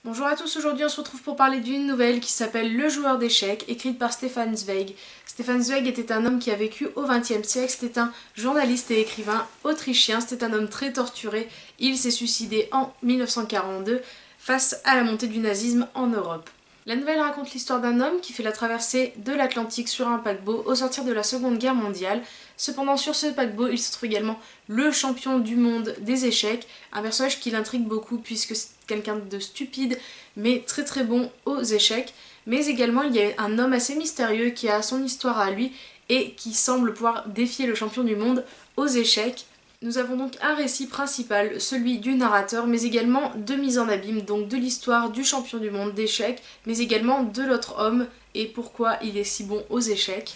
Bonjour à tous, aujourd'hui on se retrouve pour parler d'une nouvelle qui s'appelle Le joueur d'échecs, écrite par Stefan Zweig. Stefan Zweig était un homme qui a vécu au XXe siècle, c'était un journaliste et écrivain autrichien, c'était un homme très torturé. Il s'est suicidé en 1942 face à la montée du nazisme en Europe. La nouvelle raconte l'histoire d'un homme qui fait la traversée de l'Atlantique sur un paquebot au sortir de la Seconde Guerre mondiale. Cependant, sur ce paquebot, il se trouve également le champion du monde des échecs, un personnage qui l'intrigue beaucoup puisque c'est quelqu'un de stupide mais très bon aux échecs. Mais également, il y a un homme assez mystérieux qui a son histoire à lui et qui semble pouvoir défier le champion du monde aux échecs. Nous avons donc un récit principal, celui du narrateur, mais également de mise en abîme, donc de l'histoire du champion du monde d'échecs, mais également de l'autre homme et pourquoi il est si bon aux échecs.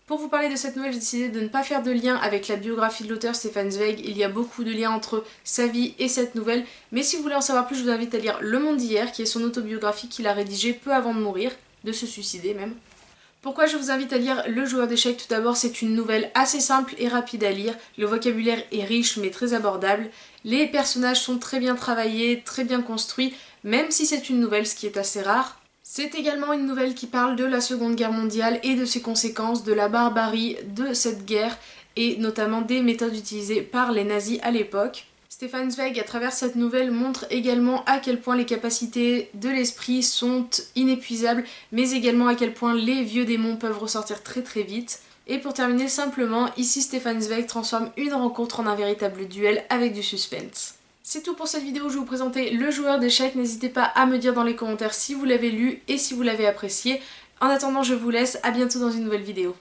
Pour vous parler de cette nouvelle, j'ai décidé de ne pas faire de lien avec la biographie de l'auteur Stefan Zweig. Il y a beaucoup de liens entre sa vie et cette nouvelle, mais si vous voulez en savoir plus, je vous invite à lire Le Monde d'hier, qui est son autobiographie qu'il a rédigée peu avant de mourir, de se suicider même. Pourquoi je vous invite à lire Le joueur d'échecs? Tout d'abord, c'est une nouvelle assez simple et rapide à lire. Le vocabulaire est riche mais très abordable. Les personnages sont très bien travaillés, très bien construits, même si c'est une nouvelle, ce qui est assez rare. C'est également une nouvelle qui parle de la Seconde Guerre mondiale et de ses conséquences, de la barbarie de cette guerre et notamment des méthodes utilisées par les nazis à l'époque. Stefan Zweig, à travers cette nouvelle, montre également à quel point les capacités de l'esprit sont inépuisables, mais également à quel point les vieux démons peuvent ressortir très vite. Et pour terminer simplement, ici Stefan Zweig transforme une rencontre en un véritable duel avec du suspense. C'est tout pour cette vidéo, je vais vous présenter Le joueur d'échecs. N'hésitez pas à me dire dans les commentaires si vous l'avez lu et si vous l'avez apprécié. En attendant, je vous laisse, à bientôt dans une nouvelle vidéo.